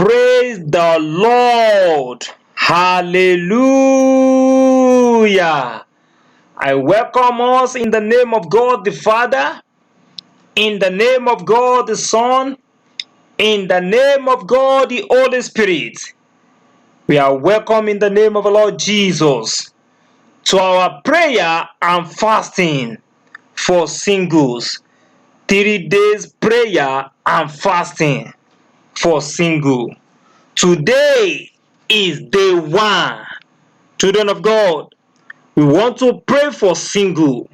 Praise the Lord. Hallelujah. I welcome us in the name of God the Father, in the name of God the Son, in the name of God the Holy Spirit. We are welcome in the name of the Lord Jesus to our prayer and fasting for singles. 3 days prayer and fasting for single. Today is day 1. Children of God, we want to pray for single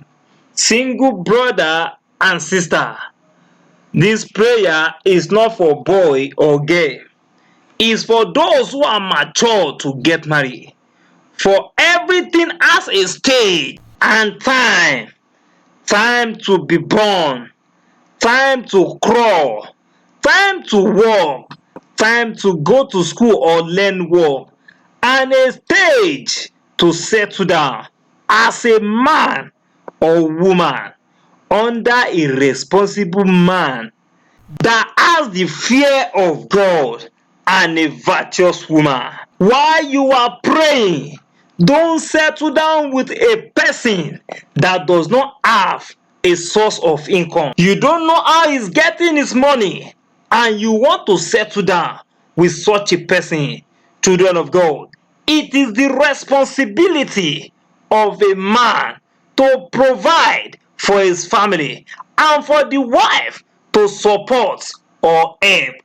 brother and sister. This prayer is not for boy or girl. It's for those who are mature to get married. For everything has a stage and time. Time to be born, time to crawl, time to walk, time to go to school or learn work, and a stage to settle down as a man or woman under a responsible man that has the fear of God and a virtuous woman. While you are praying, don't settle down with a person that does not have a source of income. You don't know how he's getting his money, and you want to settle down with such a person. Children of God, it is the responsibility of a man to provide for his family and for the wife to support or help.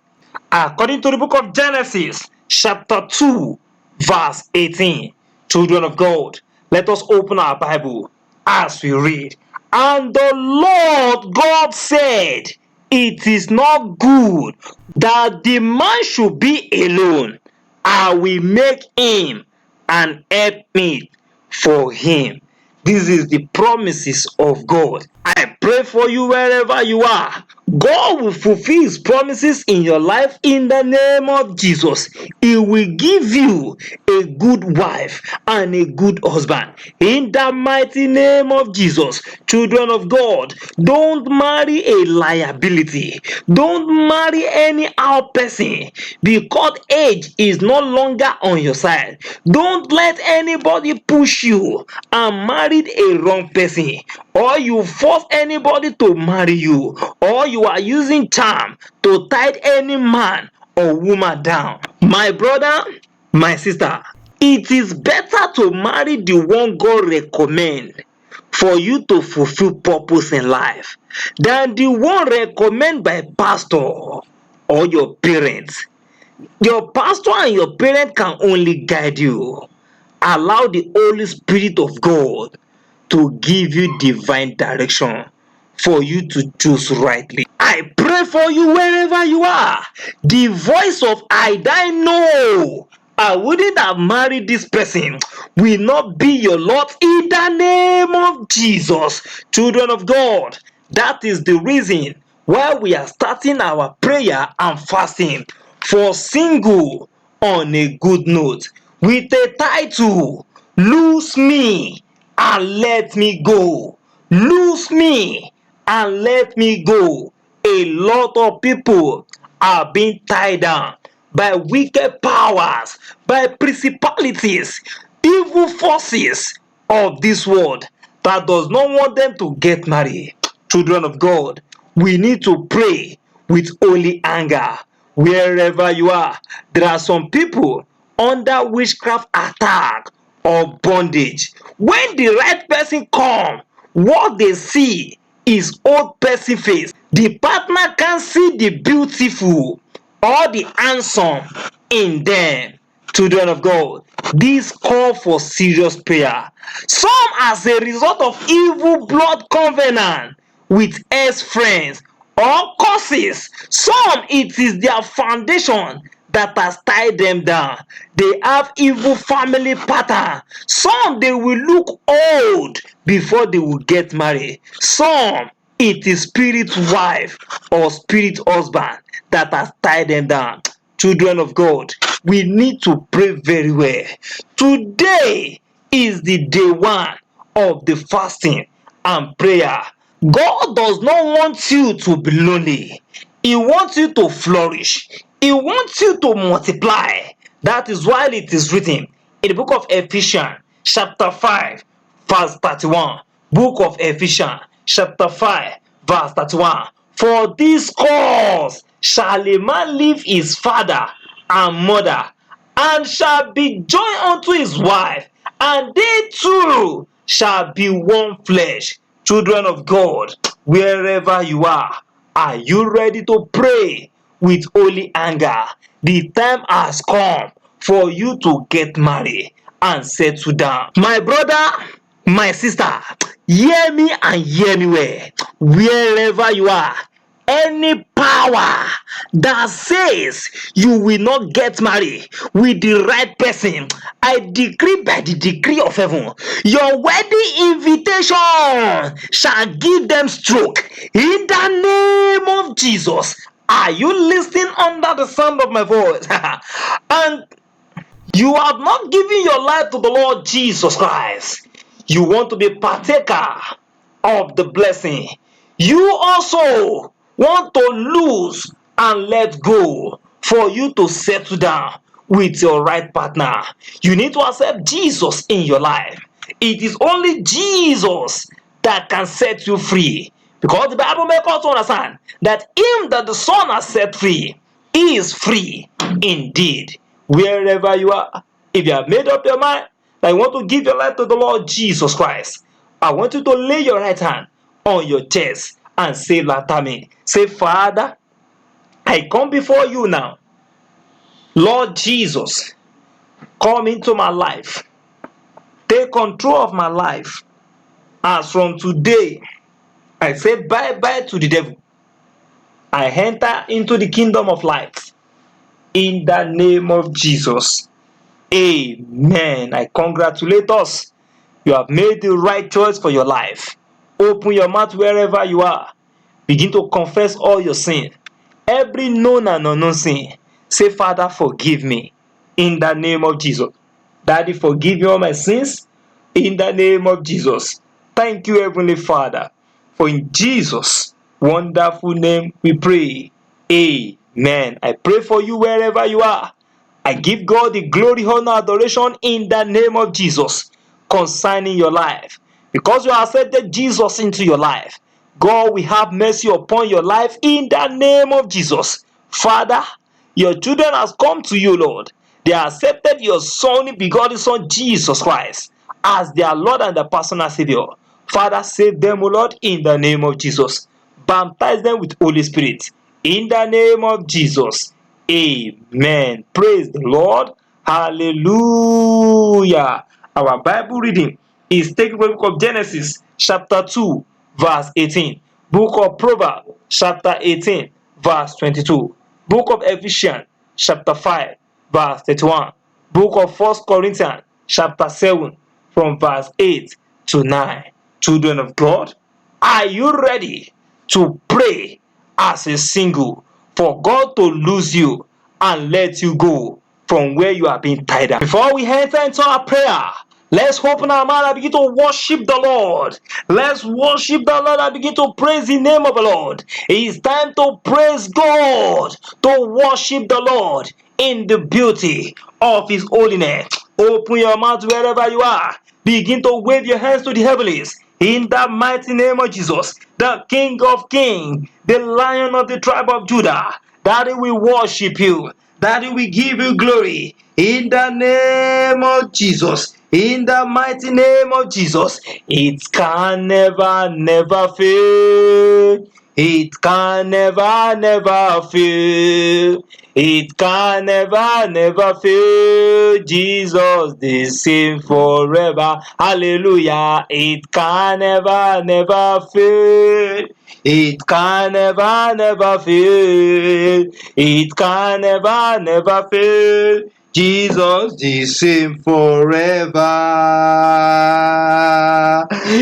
According to the book of Genesis, chapter 2, verse 18. Children of God, let us open our Bible as we read. And the Lord God said, it is not good that the man should be alone. I will make him an helpmeet for him. This is the promises of God. I pray for you wherever you are. God will fulfill his promises in your life in the name of Jesus. He will give you a good wife and a good husband in the mighty name of Jesus. Children of God, don't marry a liability. Don't marry any out person because age is no longer on your side. Don't let anybody push you and marry a wrong person, or you force anybody to marry you, or you are using charm to tie any man or woman down. My brother, my sister, it is better to marry the one God recommend for you to fulfill purpose in life than the one recommended by pastor or your parents. Your pastor and your parent can only guide you. Allow the Holy Spirit of God to give you divine direction for you to choose rightly. I pray for you wherever you are. The voice of I die no, I wouldn't have married this person will not be your lot in the name of Jesus. Children of God, that is the reason why we are starting our prayer and fasting for single on a good note with a title, Lose Me and Let Me Go. Lose me and let me go. A lot of people are being tied down by wicked powers, by principalities, evil forces of this world that does not want them to get married. Children of God, we need to pray with holy anger wherever you are. There are some people under witchcraft attack or bondage. When the right person come, what they see is old person face. The partner can see the beautiful or the handsome in them. Children of God, this call for serious prayer. Some as a result of evil blood covenant with ex-friends or causes. Some it is their foundation that has tied them down. They have evil family pattern. Some they will look old before they will get married. Some it is spirit wife or spirit husband that has tied them down. Children of God, we need to pray very well. Today is the day 1 of the fasting and prayer. God does not want you to be lonely. He wants you to flourish. He wants you to multiply. That is why it is written in the book of Ephesians, chapter 5, verse 31. Book of Ephesians, chapter 5, verse 31. For this cause shall a man leave his father and mother, and shall be joined unto his wife, and they two shall be one flesh. Children of God, wherever you are you ready to pray with holy anger? The time has come for you to get married and settle down. My brother, my sister, hear me and hear me well. Wherever you are, any power that says you will not get married with the right person, I decree by the decree of heaven, your wedding invitation shall give them stroke in the name of Jesus. Are you listening under the sound of my voice? And you have not given your life to the Lord Jesus Christ. You want to be partaker of the blessing. You also want to lose and let go for you to settle down with your right partner. You need to accept Jesus in your life. It is only Jesus that can set you free, because the Bible makes us understand that him that the Son has set free, he is free indeed. Wherever you are, if you have made up your mind that you want to give your life to the Lord Jesus Christ, I want you to lay your right hand on your chest and say after me. Say, Father, I come before you now. Lord Jesus, come into my life. Take control of my life. As from today, I say bye-bye to the devil. I enter into the kingdom of light. In the name of Jesus. Amen. I congratulate us. You have made the right choice for your life. Open your mouth wherever you are. Begin to confess all your sin. Every known and unknown sin. Say, Father, forgive me. In the name of Jesus. Daddy, forgive me all my sins. In the name of Jesus. Thank you, Heavenly Father. For in Jesus' wonderful name we pray. Amen. I pray for you wherever you are. I give God the glory, honor, adoration in the name of Jesus concerning your life. Because you have accepted Jesus into your life, God will have mercy upon your life in the name of Jesus. Father, your children has come to you, Lord. They accepted your Son, begotten Son, Jesus Christ, as their Lord and their personal Savior. Father, save them, O Lord, in the name of Jesus. Baptize them with Holy Spirit. In the name of Jesus. Amen. Praise the Lord. Hallelujah. Our Bible reading is taken from the book of Genesis, chapter 2, verse 18. Book of Proverbs, chapter 18, verse 22. Book of Ephesians, chapter 5, verse 31. Book of 1 Corinthians, chapter 7, from verse 8 to 9. Children of God, are you ready to pray as a single for God to lose you and let you go from where you are being tied up? Before we enter into our prayer, let's open our mouth and begin to worship the Lord. Let's worship the Lord and begin to praise the name of the Lord. It is time to praise God, to worship the Lord in the beauty of His holiness. Open your mouth wherever you are. Begin to wave your hands to the heavens. In the mighty name of Jesus, the King of Kings, the Lion of the tribe of Judah, Daddy, we worship you. Daddy, we give you glory. In the name of Jesus, in the mighty name of Jesus, it can never, never fail. It can never, never fail. It can never, never fail. Jesus the same forever. Hallelujah. It can never, never fail. It can never, never fail. It can never, never fail. Jesus the same forever.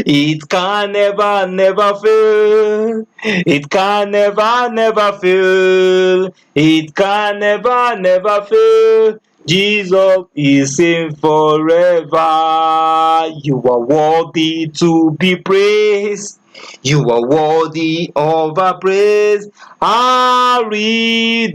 It can never, never fail. It can never, never fail. It can never, never fail. Jesus is same forever. You are worthy to be praised. You are worthy of our praise, our Redeemer.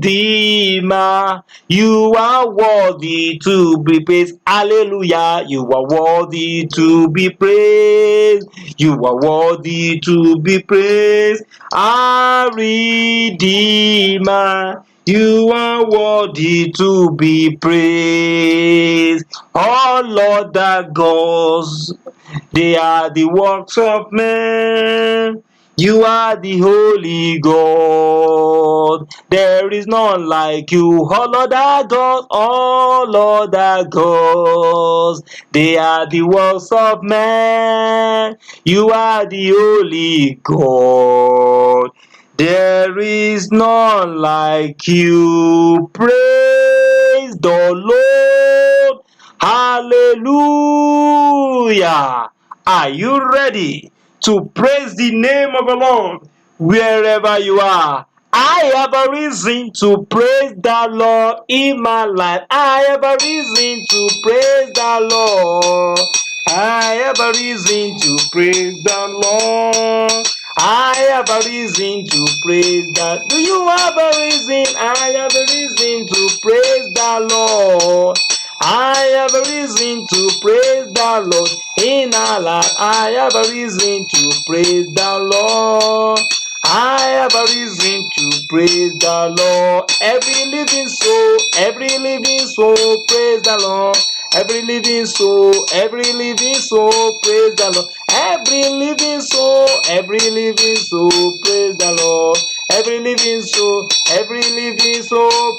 You are worthy to be praised. Hallelujah. You are worthy to be praised. You are worthy to be praised, our Redeemer. You are worthy to be praised. Oh Lord, the gods, they are the works of men. You are the Holy God. There is none like you. Oh Lord our God, oh Lord our gods. They are the works of men. You are the Holy God. There is none like you. Praise the Lord. Hallelujah. Are you ready to praise the name of the Lord wherever you are? I have a reason to praise the Lord in my life. I have a reason to praise the Lord. I have a reason to praise the Lord. I have a reason to praise that. Do you have a reason? I have a reason to praise the Lord. I have a reason to praise the Lord in our life. I have a reason to praise the Lord. I have a reason to praise the Lord. Every living soul, praise the Lord. Every living soul, praise the Lord. Every living soul, praise the Lord. Every living soul,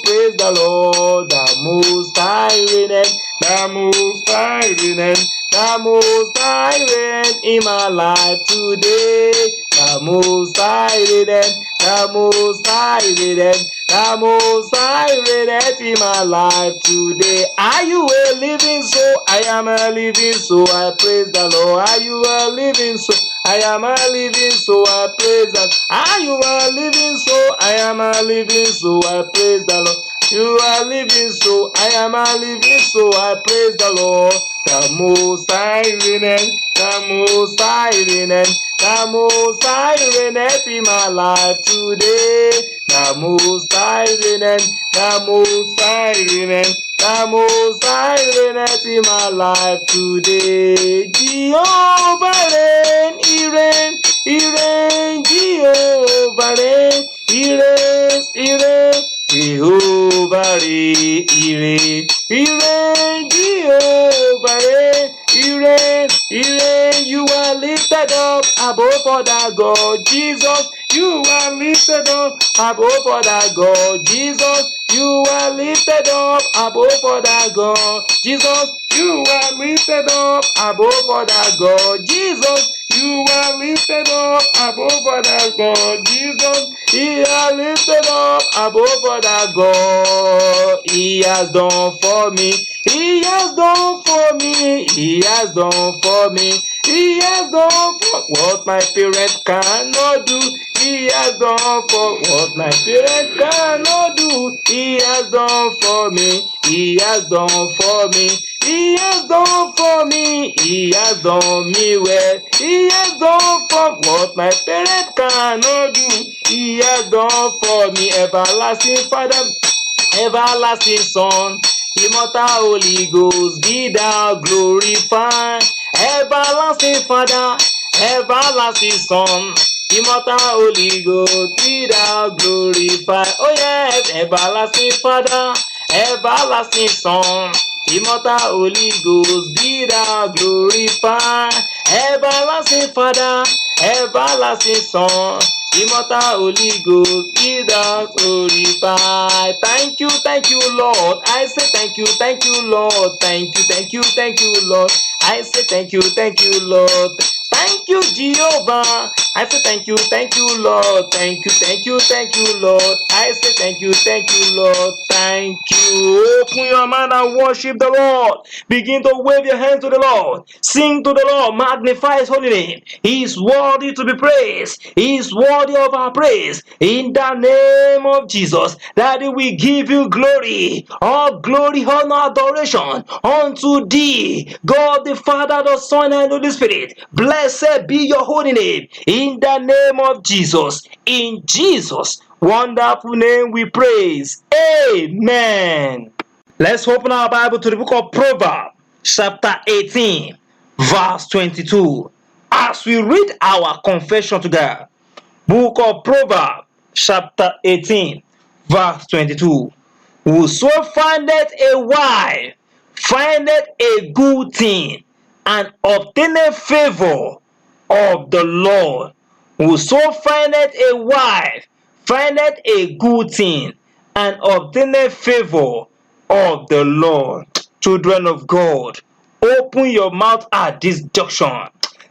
praise the Lord. The Most High reigneth, the Most High reigneth, the Most High reigneth in my life today. The Most High reigneth, the Most High reigneth, the Most High reigneth in my life today. Are you a living soul? I am a living soul. I praise the Lord. Are you a living soul? I am a living soul. I praise the Lord. Are you a living soul? I am a living soul. I praise the Lord. You are living soul. I am a living soul. I praise the Lord. The Most High reigneth, the Most High reigneth, the Most High reigneth in my life today. The Most High reigneth, the Most High reigneth, the Most High reigneth in my life today. Jehovah reign, He reign, He reign. Jehovah reign, He reigns, He reign. Jehovah reign, He reign, He reign. Jehovah reign, He reign, He reign. You are lifted up above other God, Jesus. You are lifted up above other God, Jesus. You are lifted up above other God, Jesus. You are lifted up above other God, Jesus. You are lifted up above other God, Jesus. He has lifted up above other God. He has done for me. He has done for me. He has done for me. He has done for what my parents cannot do. He has done for what my parents cannot do. He has done for me. He has done for me. He has done for me. He has done me well. He has done for what my parents cannot do. He has done for me. Everlasting Father, everlasting Son, immortal Holy Ghost, be thou glorified. Everlasting Father, everlasting Son, immortal Holy Ghost, be thou glorified. Oh yes, everlasting Father, everlasting Son, immortal Holy Ghost, be thou glorified. Everlasting Father, everlasting Son, immortal Holy Ghost, be thou glorified. Thank you, Lord. I say thank you, Lord. Thank you, Lord. I say thank you, Lord. Thank you, Jehovah. I say thank you, Lord. Thank you, Lord. I say thank you, Lord. Thank you. Open your mouth and worship the Lord. Begin to wave your hands to the Lord. Sing to the Lord. Magnify His holy name. He is worthy to be praised. He is worthy of our praise. In the name of Jesus, that we give you glory. All glory, honor, adoration unto thee, God the Father, the Son, and the Holy Spirit. Blessed be your holy name. In in the name of Jesus. In Jesus' wonderful name we praise. Amen. Let's open our Bible to the book of Proverbs, chapter 18, verse 22. As we read our confession together, book of Proverbs, chapter 18, verse 22. Whoso findeth a wife findeth a good thing, and obtaineth favor of the Lord. Whoso findeth a wife findeth a good thing, and obtaineth favor of the Lord. Children of God, open your mouth at this junction.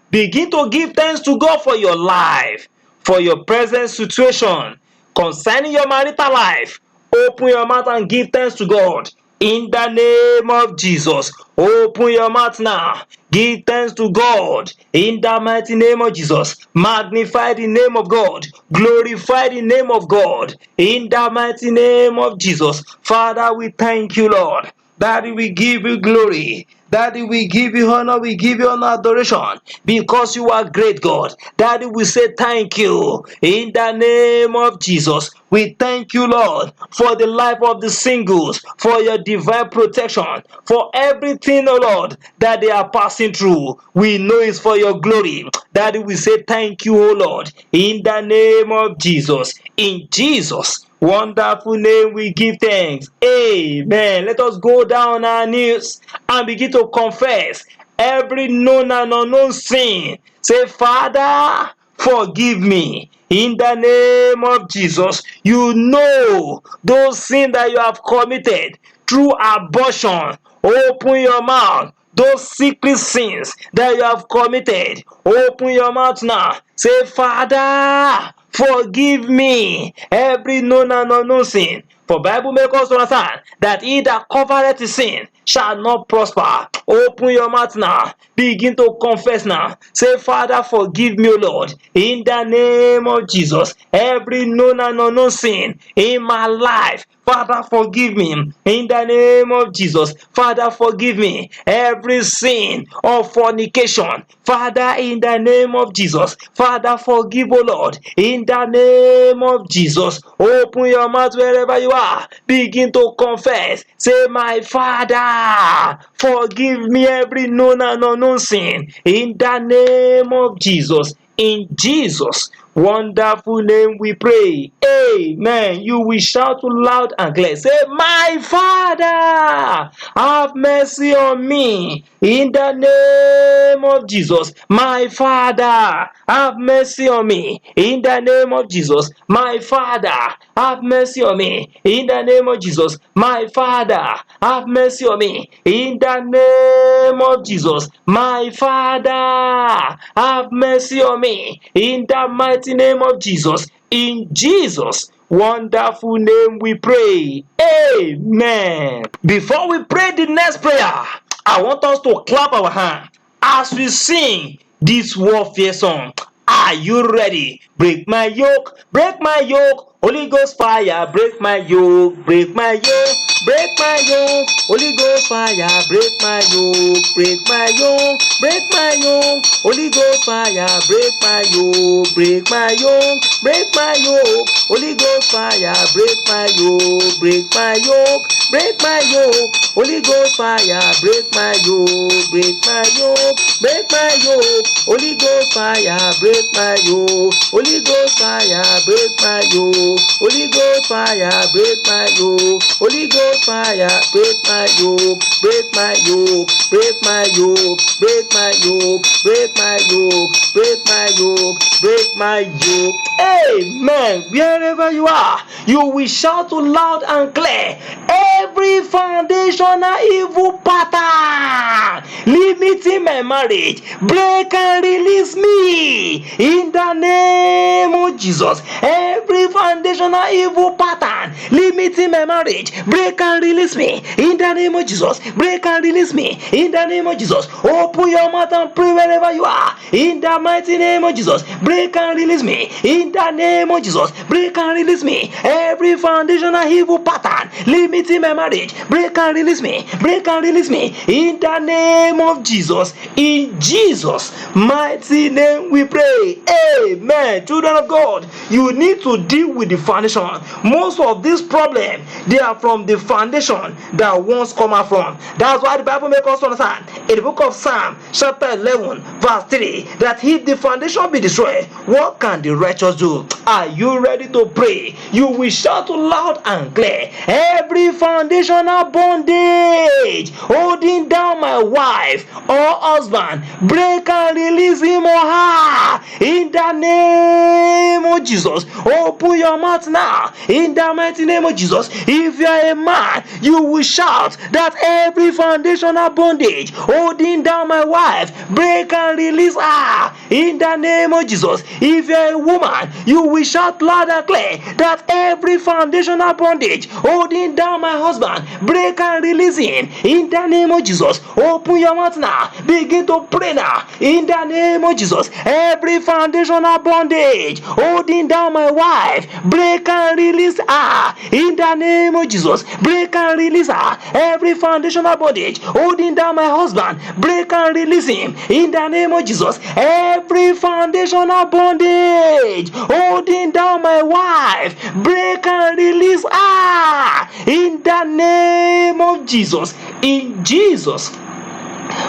Begin to give thanks to God for your life, for your present situation, concerning your marital life. Open your mouth and give thanks to God. In the name of Jesus, open your mouth now. Give thanks to God. In the mighty name of Jesus, magnify the name of God. Glorify the name of God. In the mighty name of Jesus, Father, we thank you, Lord. Daddy, we give you glory. Daddy, we give you honor, we give you honor, adoration, because you are great, God. Daddy, we say thank you in the name of Jesus. We thank you, Lord, for the life of the singles, for your divine protection, for everything, oh Lord, that they are passing through. We know it's for your glory. Daddy, we say thank you, oh Lord, in the name of Jesus. In Jesus' wonderful name we give thanks. Amen. Let us go down our knees and begin to confess every known and unknown sin. Say, Father, forgive me. In the name of Jesus, you know those sins that you have committed through abortion. Open your mouth. Those secret sins that you have committed, open your mouth now. Say, Father, forgive me every known and unknown sin. For Bible makes us understand that he that covereth his sin shall not prosper. Open your mouth now. Begin to confess now. Say, Father, forgive me, O Lord, in the name of Jesus. Every known and unknown sin in my life, Father, forgive me in the name of Jesus. Father, forgive me every sin of fornication. Father, in the name of Jesus. Father, forgive, O Lord, in the name of Jesus. Open your mouth wherever you are. Begin to confess. Say, my Father, forgive me every known and unknown sin in the name of Jesus. In Jesus' wonderful name we pray. Amen. You will shout loud and clear. Say, my Father, have mercy on me. In the name of Jesus. My Father, have mercy on me. In the name of Jesus. My Father, have mercy on me. In the name of Jesus. My Father, have mercy on me. In the name of Jesus. My Father, have mercy on me. In the mighty name of Jesus. In Jesus' wonderful name we pray. Amen. Before we pray the next prayer, I want us to clap our hands as we sing this warfare song. Are you ready? Break my yoke, break my yoke. Holy Ghost fire, break my yoke, break my yoke, break my yoke. Holy Ghost fire, break my yoke, break my yoke, break my yoke. Holy Ghost fire, break my yoke, break my yoke, break my yoke. Holy Ghost fire, break my yoke, break my yoke, break my yoke. Holy Ghost fire, break my yoke, break my yoke, break my yoke. Holy Ghost fire, break my yoke. Holy Ghost fire, break my yoke. Holy Ghost fire, break my yoke. Holy Ghost fire, break my yoke, break my yoke, break my yoke, break my yoke, break my yoke, break my yoke, break my yoke. Amen. Wherever you are, you will shout loud and clear. Every foundational evil pattern limiting my marriage, break and release me in the name of Jesus. Every foundational evil pattern limiting my marriage, break and release me in the name of Jesus. Break and release me in the name of Jesus. Open your mouth and pray wherever you are in the mighty name of Jesus. Break and release me in the name of Jesus. Break and release me. Every foundational evil pattern limiting my marriage, break and release me. Break and release me in the name of Jesus. In Jesus' mighty name we pray. Amen. Children of God, you need to deal with the foundation. Most of these problems, they are from the foundation that once come out from. That's why the Bible makes us understand in the book of Psalm chapter 11 verse 3 that if the foundation be destroyed, what can the righteous do? Are you ready to pray? You will shout loud and clear, every foundational bondage holding down my wife or husband, break and release him or her in the name of Jesus. Open your mouth now in the mighty name of Jesus. If you are a man, you will shout that every foundational bondage holding down my wife, break and release her in the name of Jesus. If you are a woman, you will shout loud and clear that every foundational bondage holding down my husband, break and release him in the name of Jesus. Open your mouth now, begin to pray now in the name of Jesus. Every foundational bondage holding down my wife, break and release her in the name of Jesus. Break and release her. Every foundational bondage holding down my husband, break and release him in the name of Jesus. Every foundational bondage holding down my wife, break and release her in the name of Jesus. In Jesus'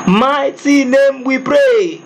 mighty name we pray.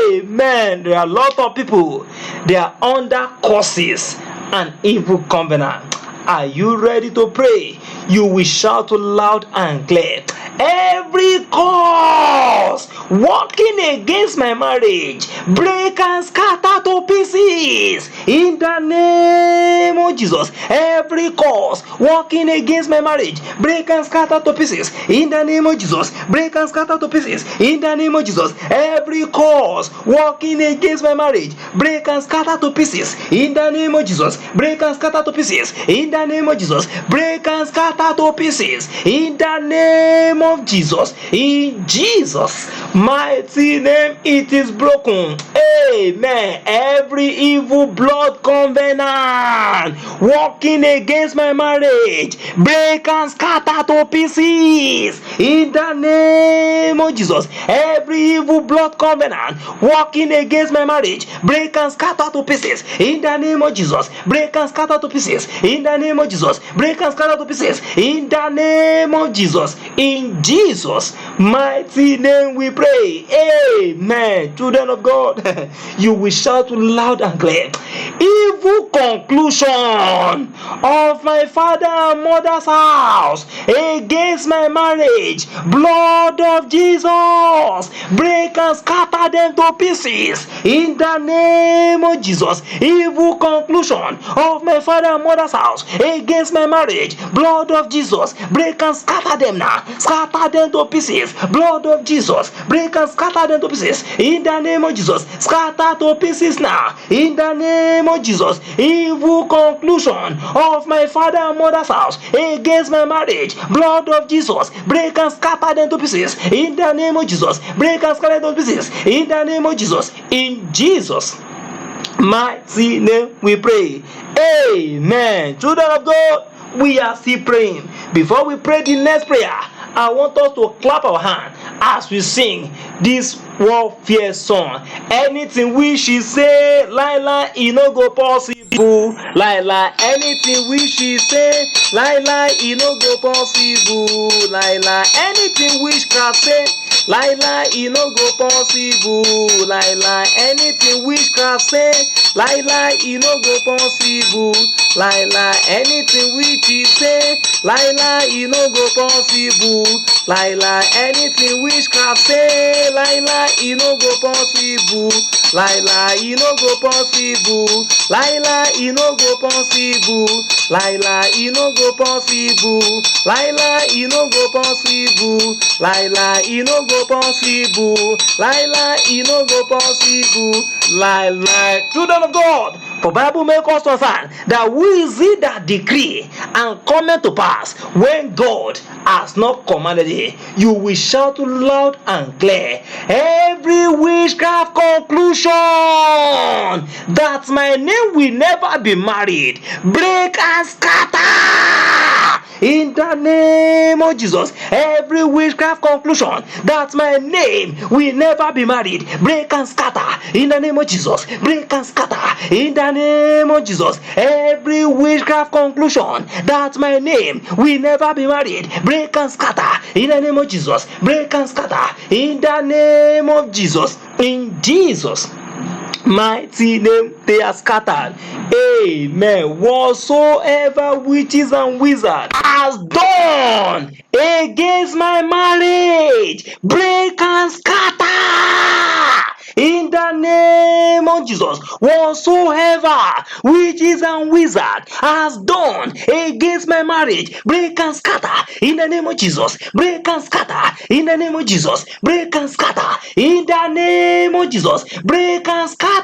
Amen. There are a lot of people, they are under curses and evil covenant. Are you ready to pray? You will shout loud and clear, every cause working against my marriage, break and scatter to pieces in the name of Jesus. Every cause working against my marriage, break and scatter to pieces in the name of Jesus. Break and scatter to pieces in the name of Jesus. Every cause working against my marriage, break and scatter to pieces in the name of Jesus. Break and scatter to pieces in the name of Jesus. Break and scatter to pieces in the name of Jesus. In Jesus' mighty name it is broken. Amen. Every evil blood covenant working against my marriage, break and scatter to pieces in the name of Jesus. Every evil blood covenant working against my marriage, break and scatter to pieces in the name of Jesus. Break and scatter to pieces in the name of Jesus. Break and scatter to pieces in the name of Jesus. In Jesus' mighty name we pray. Amen. Children of God, you will shout loud and clear, evil conclusion of my father and mother's house against my marriage, blood of Jesus, break and scatter them to pieces in the name of Jesus. Evil conclusion of my father and mother's house against my marriage, blood of Jesus, break and scatter them now. Scatter them to pieces, blood of Jesus, break and scatter them to pieces in the name of Jesus. Scatter to pieces now in the name of Jesus. Evil conclusion of my father and mother's house against my marriage, blood of Jesus, break and scatter them to pieces in the name of Jesus. Break and scatter them to pieces in the name of Jesus. In Jesus' mighty name we pray. Amen. Children of God, we are still praying. Before we pray the next prayer, I want us to clap our hand as we sing this warfare song. Anything we should say, lie, it no go possible. Lie, anything we should say, lie, it no go possible. Lie, anything witchcraft say, lie, it no go possible. Lie, anything witchcraft say, lie, it no go possible. Lie, anything witches say, lie, it no go possible. Lie, anything witchcraft say, lie, it no go possible. Lie, it no go possible. Lie, it no go possible. Lie, it no go possible. Lie, it no go possible. Lie, it no go possible. Lie, it no go possible. Lie, children of God, for Bible make us understand that who is it that decree and come to pass when God has not commanded it? You will shout loud and clear, every witchcraft conclusion that my name will never be married, break and scatter in the name of Jesus. Every witchcraft conclusion that my name will never be married, break and scatter in the name of Jesus. Break and scatter in the name of Jesus. Every witchcraft conclusion that my name will never be married, break and scatter in the name of Jesus. Break and scatter in the name of Jesus. In Jesus' mighty name they are scattered. Amen. Whatsoever witches and wizards has done against my marriage, break and scatter in the name of Jesus. Whatsoever witches and wizards has done against my marriage, break and scatter in the name of Jesus. Break and scatter in the name of Jesus. Break and scatter in the name of Jesus. Break and scatter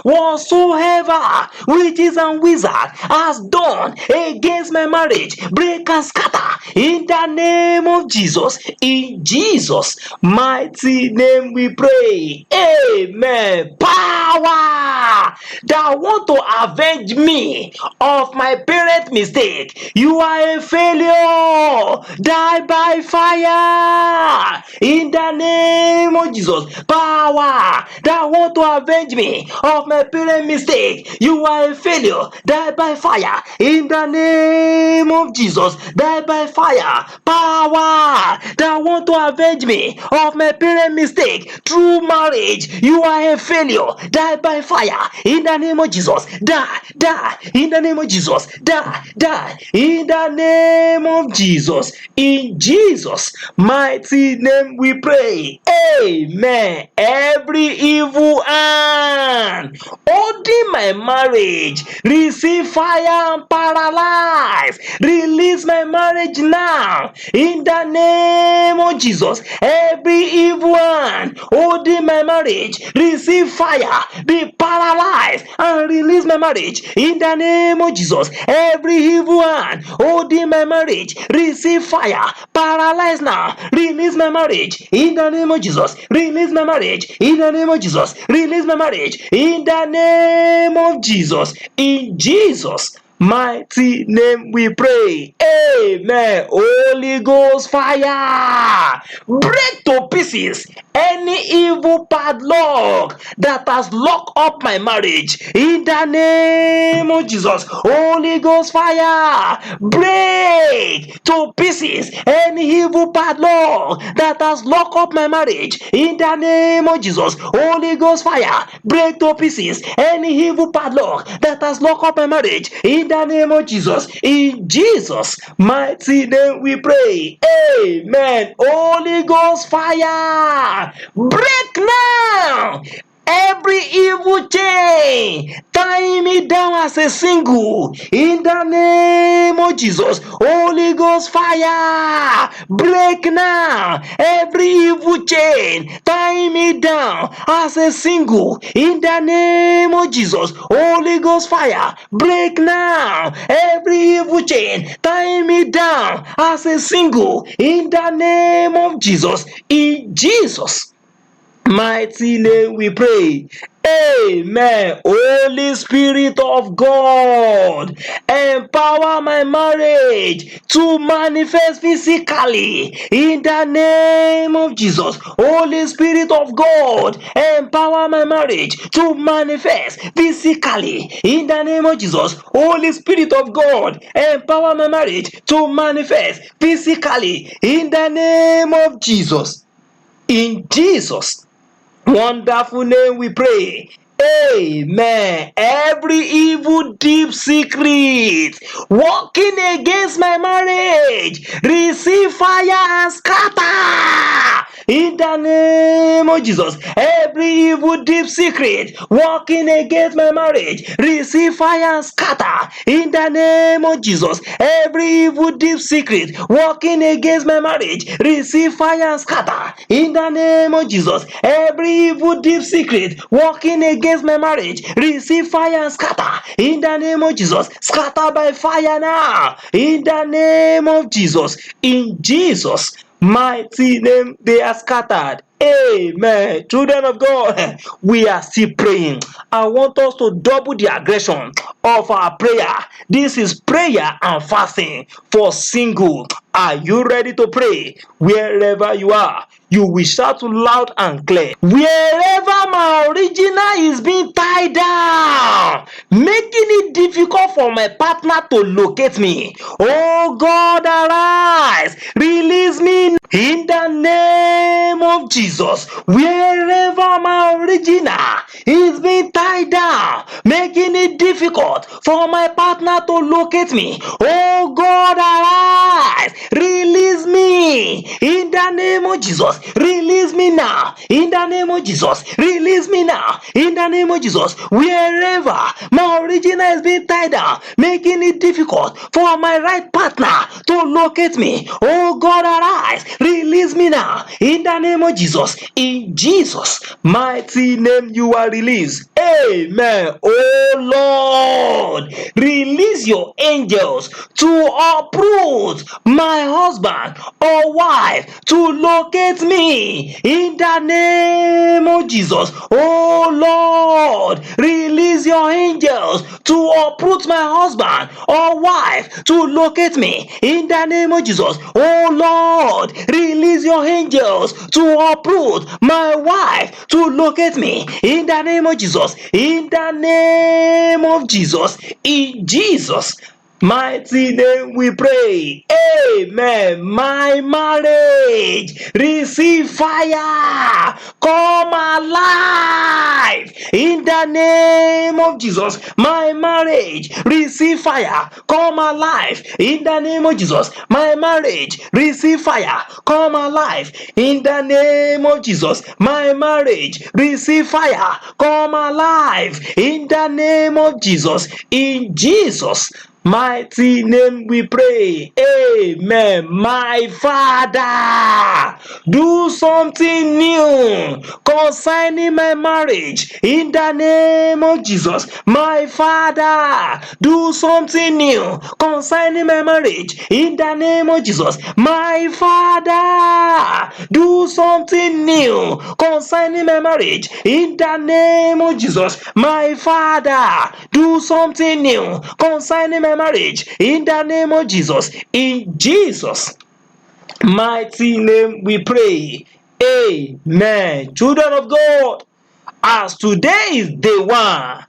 whatsoever witches and wizards has done against my marriage, break and scatter in the name of Jesus. In Jesus' mighty name we pray. Amen. Power that want to avenge me of my parent mistake, you are a failure. Die by fire in the name of Jesus. Power that want to avenge me of my parent mistake, you are a failure. Die by fire in the name of Jesus. Die by fire. Power that want to avenge me of my parent mistake through marriage, you are a failure. Die by fire in the name of Jesus. Die in the name of Jesus. Die in the name of Jesus. In Jesus' mighty name we pray. Amen. Every evil hand holding my marriage, receive fire and paralyze. Release my marriage now in the name of Jesus. Every evil hand holding my marriage, receive fire, be paralyzed and release my marriage in the name of Jesus. Every evil hand holding my marriage, receive fire, paralyze now, release my marriage in the name of Jesus. Release my marriage in the name of Jesus. Release my marriage in the name of Jesus. In Jesus' mighty name we pray. Amen. Holy Ghost fire, break to pieces any evil padlock that has locked up my marriage in the name of Jesus. Holy Ghost fire, break to pieces any evil padlock that has locked up my marriage in the name of Jesus. Holy Ghost fire, break to pieces any evil padlock that has locked up my marriage in the name of Jesus. In Jesus' mighty name we pray. Amen. Holy Ghost fire, break now every evil chain, tie me down as a single in the name of Jesus. Holy Ghost fire, break now every evil chain, tie me down as a single in the name of Jesus. Holy Ghost fire, break now every evil chain, tie me down as a single in the name of Jesus. In Jesus' mighty name we pray. Amen. Holy Spirit of God, empower my marriage to manifest physically in the name of Jesus. Holy Spirit of God, empower my marriage to manifest physically in the name of Jesus. Holy Spirit of God, empower my marriage to manifest physically in the name of Jesus. In Jesus' wonderful name we pray. Amen. Every evil deep secret working against my marriage, receive fire and scatter in the name of Jesus. Every evil deep secret working against my marriage, receive fire and scatter in the name of Jesus. Every evil deep secret working against my marriage, receive fire and scatter in the name of Jesus. Every evil deep secret working against my marriage, receive fire and scatter in the name of Jesus. Scatter by fire now in the name of Jesus. In Jesus' mighty name they are scattered. Amen. Children of God, we are still praying. I want us to double the aggression of our prayer. This is prayer and fasting for single. Are you ready to pray? Wherever you are, you will shout loud and clear. Wherever my original is being tied down, making it difficult for my partner to locate me. Oh God, arise, release me in the name of Jesus. Wherever my original is being tied down, making it difficult for my partner to locate me. Oh God, arise, release me in the name of Jesus. Release me now in the name of Jesus. Release me now in the name of Jesus. Wherever my original is being tied down, making it difficult for my right partner to locate me. Oh God, arise, release me now in the name of Jesus. In Jesus' mighty name, you are released. Amen. Oh Lord, release your angels to uproot my husband or wife to locate me in the name of Jesus. Oh Lord, release your angels to uproot my husband or wife to locate me in the name of Jesus. Oh Lord, release your angels to uproot my wife to locate me in the name of Jesus. In the name of Jesus. In Jesus' mighty name we pray. Amen. My marriage, receive fire. Come alive. In the name of Jesus. My marriage, receive fire. Come alive. In the name of Jesus. My marriage, receive fire. Come alive. In the name of Jesus. My marriage, receive fire. Come alive. In the name of Jesus. In Jesus' mighty name we pray. Amen. My Father, do something new concerning my marriage in the name of Jesus. My Father, do something new concerning my marriage in the name of Jesus. My Father, do something new concerning my marriage in the name of Jesus. My Father, do something new concerning my marriage in the name of Jesus. In Jesus' mighty name we pray. Amen. Children of God, as today is day one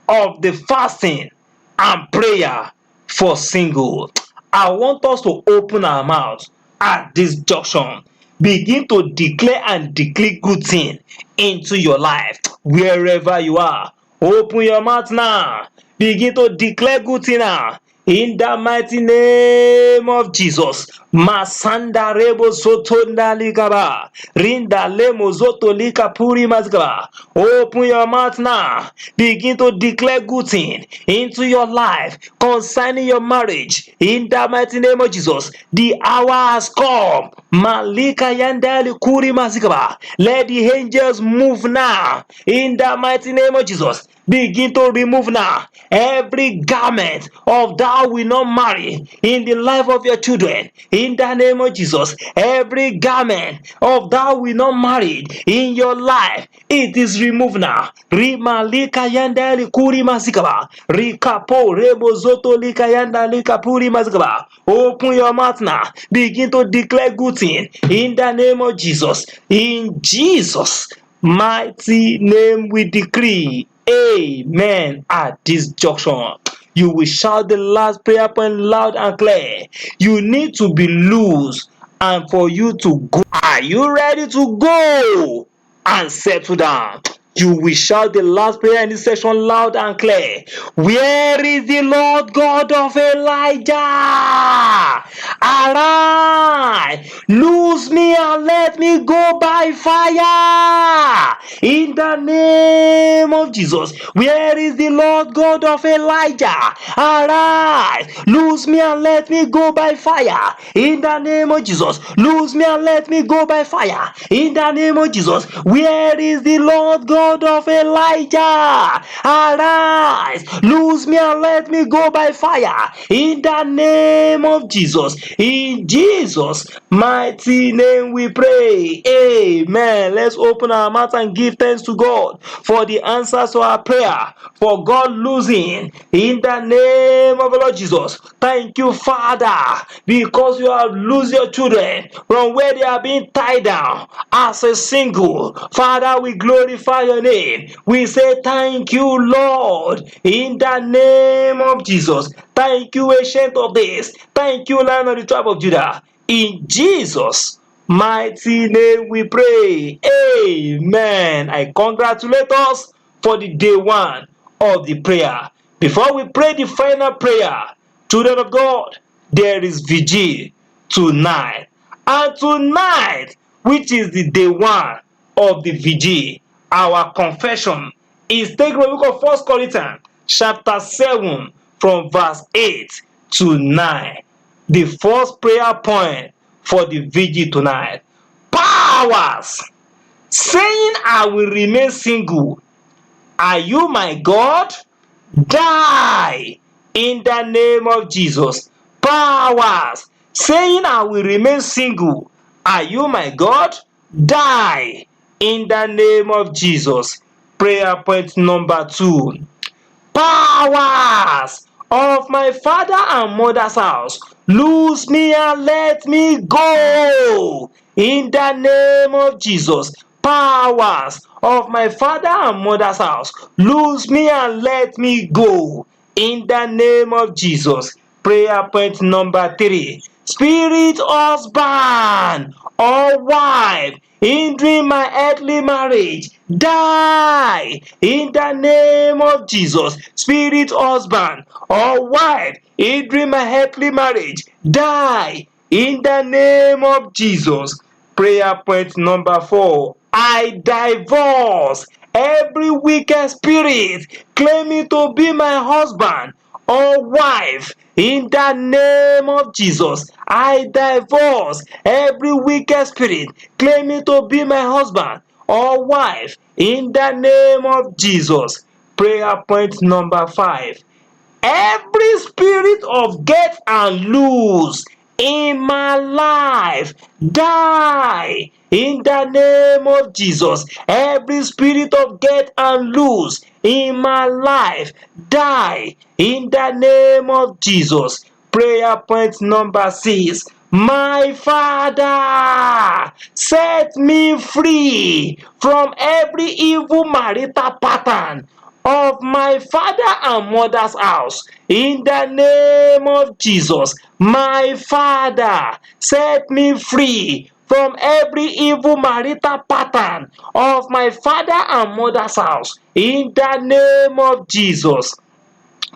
of the fasting and prayer for single, I want us to open our mouths at this junction. Begin to declare and declare good thing into your life wherever you are. Open your mouth now. Begin to declare good thing now. In the mighty name of Jesus. Masanda rebo sotonda ligaba. Rinda lemo zoto lika puri mazgaba. Open your mouth now. Begin to declare good thing into your life concerning your marriage. In the mighty name of Jesus. The hour has come. Malika yandali kuri mazgaba. Let the angels move now. In the mighty name of Jesus. Begin to remove now every garment of thou will not marry in the life of your children. In the name of Jesus, every garment of thou will not marry in your life, it is removed now. Rimalika yanda likuri mazikaba. Rikapo rebo zoto lika yanda likapuri mazikaba. Open your mouth now. Begin to declare good thing in the name of Jesus. In Jesus' mighty name we decree. Amen. At this junction, you will shout the last prayer point loud and clear. You need to be loose and for you to go. Are you ready to go and settle down? You will shout the last prayer in this section loud and clear. Where is the Lord God of Elijah? Arise, loose me and let me go by fire. In the name of Jesus. Where is the Lord God of Elijah? Arise, loose me and let me go by fire. In the name of Jesus. Loose me and let me go by fire. In the name of Jesus. Where is the Lord God God of Elijah, arise, loose me and let me go by fire in the name of Jesus. In Jesus' mighty name we pray. Amen. Let's open our mouth and give thanks to God for the answers to our prayer, for God losing in the name of the Lord Jesus. Thank you, Father, because you have loosed your children from where they are being tied down as a single. Father, we glorify your name. We say thank you, Lord, in the name of Jesus. Thank you, Ancient of Days. Thank you, Lion of the tribe of Judah. In Jesus' mighty name we pray. Amen. I congratulate us for the day one of the prayer. Before we pray the final prayer, children of God, there is vigil tonight. And tonight, which is the day one of the vigil, our confession is taken from the book of 1 Corinthians chapter 7 from verse 8 to 9. The first prayer point for the vigil tonight. Powers saying I will remain single. Are you my God? Die in the name of Jesus. Powers saying I will remain single. Are you my God? Die in the name of Jesus. Prayer point number 2. Powers of my father and mother's house, loose me and let me go in the name of Jesus. Powers of my father and mother's house, loose me and let me go in the name of Jesus. Prayer point number 3. Spirit husband or wife hindering my earthly marriage, die in the name of Jesus. Spirit husband or wife hindering my earthly marriage, die in the name of Jesus. Prayer point number 4. I divorce every wicked spirit claiming to be my husband or wife in the name of Jesus. I divorce every wicked spirit claiming to be my husband or wife in the name of Jesus. Prayer point number 5. Every spirit of get and lose in my life, die in the name of Jesus. Every spirit of get and lose in my life, die in the name of Jesus. Prayer point number 6. My Father, set me free from every evil marital pattern of my father and mother's house in the name of Jesus. My Father, set me free from every evil marital pattern of my father and mother's house in the name of Jesus.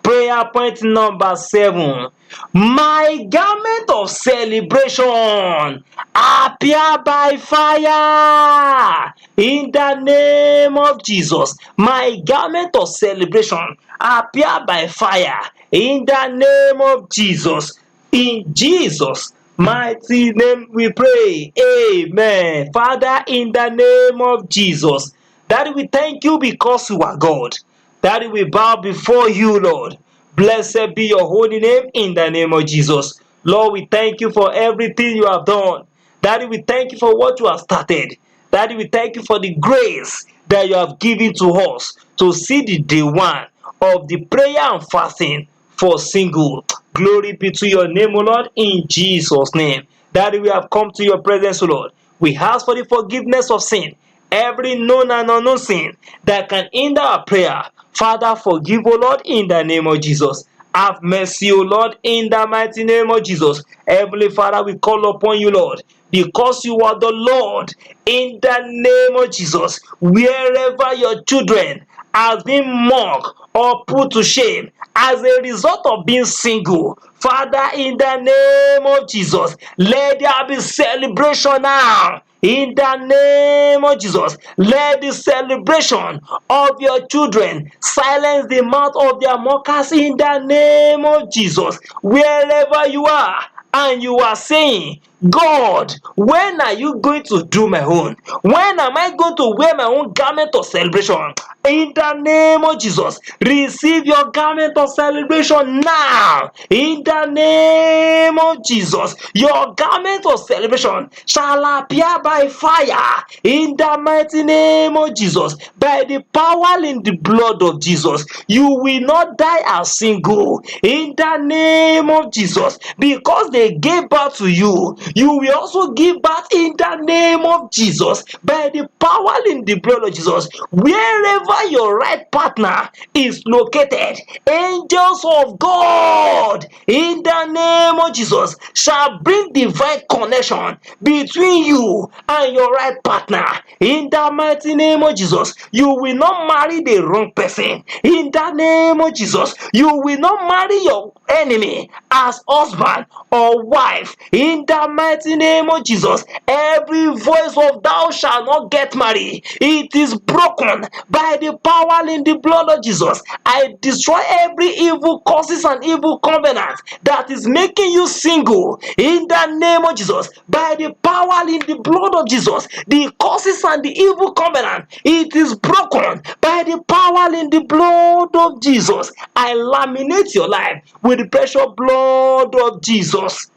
Prayer point number 7. My garment of celebration appear by fire in the name of Jesus. My garment of celebration appear by fire in the name of Jesus. In Jesus' mighty name we pray. Amen. Father, in the name of Jesus, Daddy, we thank you because you are God. Daddy, we bow before you, Lord. Blessed be your holy name in the name of Jesus. Lord, we thank you for everything you have done. Daddy, we thank you for what you have started. Daddy, we thank you for the grace that you have given to us to see the day one of the prayer and fasting for single. Glory be to your name, O Lord, in Jesus' name. Daddy, we have come to your presence, O Lord. We ask for the forgiveness of sin, every known and unknown sin that can hinder our prayer. Father, forgive, O Lord, in the name of Jesus. Have mercy, O Lord, in the mighty name of Jesus. Heavenly Father, we call upon you, Lord, because you are the Lord, in the name of Jesus. Wherever your children have been mocked or put to shame as a result of being single, Father, in the name of Jesus, let there be celebration now. In the name of Jesus, let the celebration of your children silence the mouth of their mockers in the name of Jesus. Wherever you are and you are saying God, when are you going to do my own? When am I going to wear my own garment of celebration? In the name of Jesus, receive your garment of celebration now. In the name of Jesus, your garment of celebration shall appear by fire. In the mighty name of Jesus, by the power in the blood of Jesus, you will not die as single. In the name of Jesus, because they gave birth to you, you will also give birth in the name of Jesus, by the power in the blood of Jesus. Wherever your right partner is located, angels of God, in the name of Jesus, shall bring divine connection between you and your right partner. In the mighty name of Jesus, you will not marry the wrong person. In the name of Jesus, you will not marry your enemy as husband or wife. In the mighty name of Jesus, every voice of thou shalt not get married, it is broken by the power in the blood of Jesus. I destroy every evil causes and evil covenant that is making you single. In the name of Jesus, by the power in the blood of Jesus, the causes and the evil covenant, it is broken by the power in the blood of Jesus. I laminate your life with the precious blood of Jesus.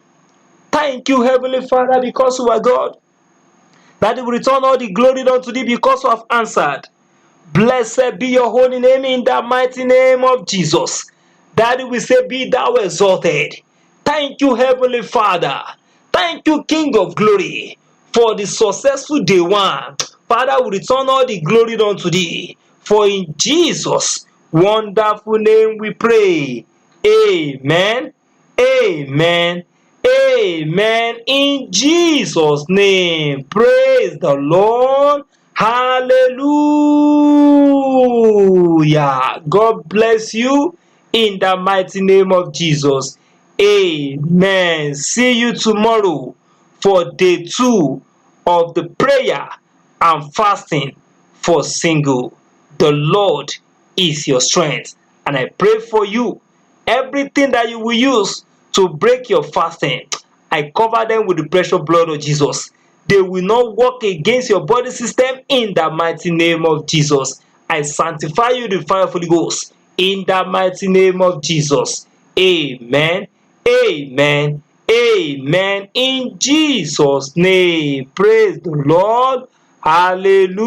Thank you, Heavenly Father, because you are God. That will return all the glory unto thee because you have answered. Blessed be your holy name in the mighty name of Jesus. Daddy, we say, be thou exalted. Thank you, Heavenly Father. Thank you, King of glory, for the successful day one. Father, we return all the glory unto thee. For in Jesus' wonderful name we pray. Amen. Amen. Amen. In Jesus' name. Praise the Lord. Hallelujah. God bless you in the mighty name of Jesus. Amen. See you tomorrow for day 2 of the prayer and fasting for single. The Lord is your strength. And I pray for you. Everything that you will use to break your fasting, I cover them with the precious blood of Jesus. They will not work against your body system in the mighty name of Jesus. I sanctify you with the fire of the Holy Ghost in the mighty name of Jesus. Amen. Amen. Amen. In Jesus' name. Praise the Lord. Hallelujah.